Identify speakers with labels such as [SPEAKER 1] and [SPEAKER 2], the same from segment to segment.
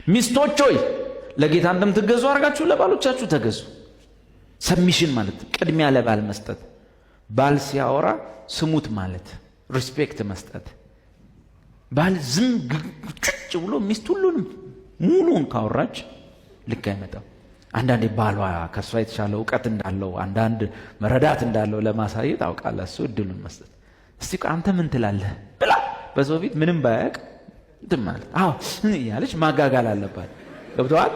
[SPEAKER 1] ሚስቶች ሆይ ለጌታ እንደምትገዙ አድርጋችሁ ለባሎቻችሁ ተገዙ። ሰብሚሽን ማለት ቅድሚያ ለባል መስጠት፣ ባል ሲያወራ ስሙት ማለት ሪስፔክት መስጠት። ባል ዝም ጭጭ ብሎ ሚስት ሁሉንም ሙሉን ካወራች ልክ አይመጣም። አንዳንዴ ባሏ ከሷ የተሻለ ዕውቀት እንዳለው አንዳንድ መረዳት እንዳለው ለማሳየት አውቃለሁ እሱ እድሉን መስጠት። እስቲ አንተ ምን ትላለህ ብላ በሰው ፊት ምንም ባያውቅ እንትን ማለት አዎ ያለች ማጋጋል አለባት። ገብቶሃል?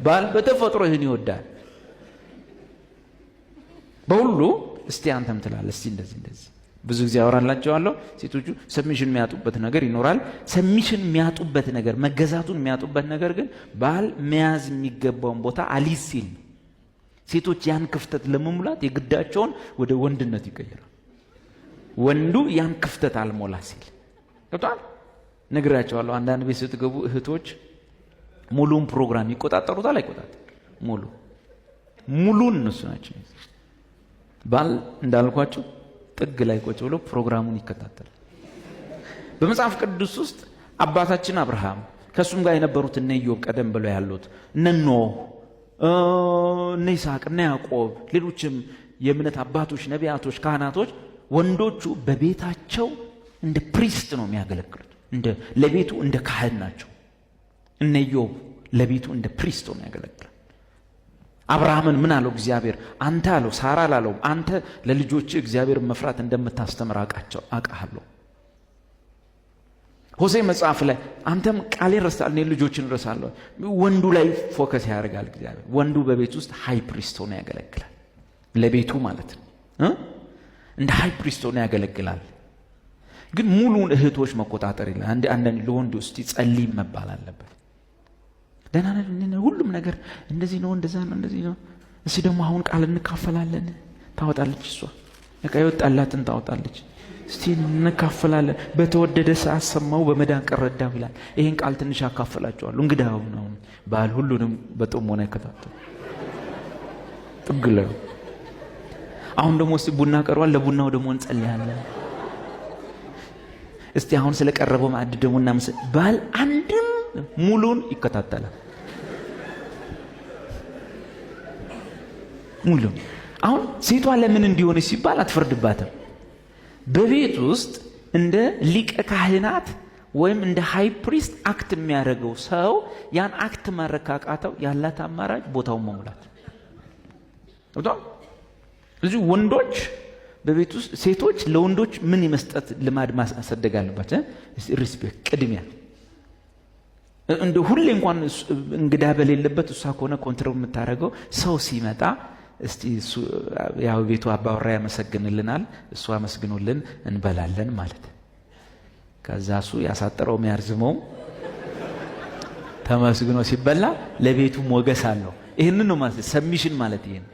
[SPEAKER 1] ባል በተፈጥሮ ይህን ይወዳል። በሁሉ እስቲ አንተም ትላለህ እስቲ እንደዚህ ብዙ ጊዜ አወራላቸዋለሁ። ሴቶቹ ሰብሚሽን የሚያጡበት ነገር ይኖራል። ሰብሚሽን የሚያጡበት ነገር መገዛቱን የሚያጡበት ነገር ግን ባል መያዝ የሚገባውን ቦታ አሊዝ ሲል ሴቶች ያን ክፍተት ለመሙላት የግዳቸውን ወደ ወንድነት ይቀይራል። ወንዱ ያን ክፍተት አልሞላ ሲል ገብቷል። ነግራቸዋለሁ። አንዳንድ ቤት ስትገቡ እህቶች ሙሉን ፕሮግራም ይቆጣጠሩታል አይቆጣጠሩ? ሙሉን እነሱ ናቸው። ባል እንዳልኳቸው ጥግ ላይ ቁጭ ብሎ ፕሮግራሙን ይከታተላል። በመጽሐፍ ቅዱስ ውስጥ አባታችን አብርሃም ከሱም ጋር የነበሩት እነ ኢዮብ ቀደም ብለው ያሉት እነ ኖህ እነ ይስሐቅ እነ ያዕቆብ ሌሎችም የእምነት አባቶች ነቢያቶች ካህናቶች ወንዶቹ በቤታቸው እንደ ፕሪስት ነው የሚያገለግሉት። ለቤቱ እንደ ካህን ናቸው። እነ ኢዮብ ለቤቱ እንደ ፕሪስት ነው የሚያገለግሉት። አብርሃምን ምን አለው እግዚአብሔር? አንተ አለው ሳራ ላለው አንተ ለልጆች እግዚአብሔር መፍራት እንደምታስተምር አውቃለሁ። ሆሴ መጽሐፍ ላይ አንተም ቃሌን ረስተሃል እኔ ልጆችን ረሳለሁ። ወንዱ ላይ ፎከስ ያደርጋል እግዚአብሔር። ወንዱ በቤት ውስጥ ሃይ ፕሪስት ሆኖ ያገለግላል። ለቤቱ ማለት ነው እንደ ሃይ ፕሪስት ሆኖ ያገለግላል። ግን ሙሉን እህቶች መቆጣጠር ይላል። አንዳንድ ለወንዱ እስቲ ጸልይ መባል አለበት። ደህና ነን ሁሉም ነገር እንደዚህ ነው እንደዛ ነው እንደዚህ ነው። እስቲ ደግሞ አሁን ቃል እንካፈላለን ታወጣለች። እሷ በቃ ይወጣላትን ታወጣለች። እስቲ እንካፈላለን በተወደደ ሰዓት ሰማው በመዳን ቀረዳው ይላል። ይሄን ቃል ትንሽ አካፈላቸዋለሁ። እንግዳው ነው ባል ሁሉንም በጥሞና ይከታተል ጥግለው። አሁን ደግሞ እስቲ ቡና ቀርቧል። ለቡናው ደግሞ እንጸልያለን። እስቲ አሁን ስለቀረበው ማዕድ ደግሞ እናመሰግን። ባል አንድም ሙሉን ይከታተላል። ሙሉ አሁን ሴቷ ለምን እንዲሆን ሲባል አትፈርድባትም። በቤት ውስጥ እንደ ሊቀ ካህናት ወይም እንደ ሃይ ፕሪስት አክት የሚያደርገው ሰው ያን አክት ማረካቃተው ያላት አማራጭ ቦታውን መሙላት። ስለዚህ ወንዶች በቤት ውስጥ ሴቶች ለወንዶች ምን የመስጠት ልማድ ማሳደግ አለባቸው? ሪስፔክት ቅድሚያ። እንደ ሁሌ እንኳን እንግዳ በሌለበት እሷ ከሆነ ኮንትሮል የምታደርገው ሰው ሲመጣ እስቲ ያው ቤቱ አባወራ ያመሰግንልናል እሱ አመስግኑልን እንበላለን ማለት። ከዛ እሱ ያሳጠረው የሚያርዝመው ተመስግኖ ሲበላ ለቤቱ ሞገስ አለው። ይሄንን ነው ማለት ሰብሚሽን ማለት ይሄን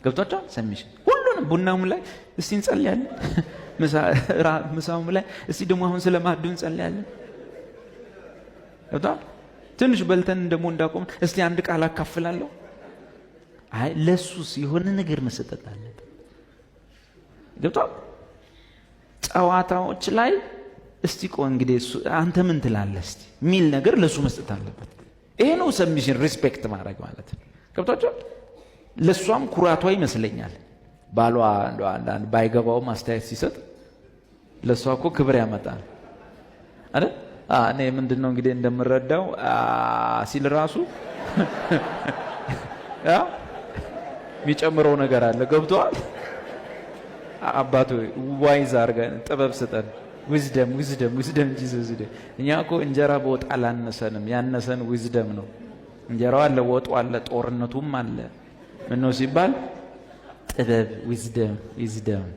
[SPEAKER 1] ገብቷችኋል? ሰብሚሽን ሁሉንም ቡናውም ላይ እስቲ እንጸልያለን፣ ምሳውም ላይ እስቲ ደግሞ አሁን ስለማዕዱ እንጸልያለን። ገብቷል? ትንሽ በልተን ደግሞ እንዳቆም እስቲ አንድ ቃል አካፍላለሁ። አይ ለሱስ የሆነ ነገር መሰጠት አለበት። ገብቷል? ጨዋታዎች ላይ እስቲ ቆይ እንግዲህ አንተ ምን ትላለህ እስቲ ሚል ነገር ለሱ መስጠት አለበት። ይሄ ነው ሰብሚሽን ሪስፔክት ማድረግ ማለት ነው። ገብቷችኋል? ለሷም ኩራቷ ይመስለኛል ባሏ አንዳንድ ባይገባው ማስተያየት ሲሰጥ ለሷ እኮ ክብር ያመጣል አይደል? እኔ ምንድነው እንግዲህ እንደምረዳው ሲል ራሱ የሚጨምረው ነገር አለ። ገብቷል? አባቶ ዋይዝ አርገን ጥበብ ስጠን። ዊዝደም ጂሰስ እኛ እኮ እንጀራ በወጥ አላነሰንም። ያነሰን ዊዝደም ነው። እንጀራው አለ፣ ወጡ አለ፣ ጦርነቱም አለ። ምን ነው ሲባል ጥበብ ዊዝደም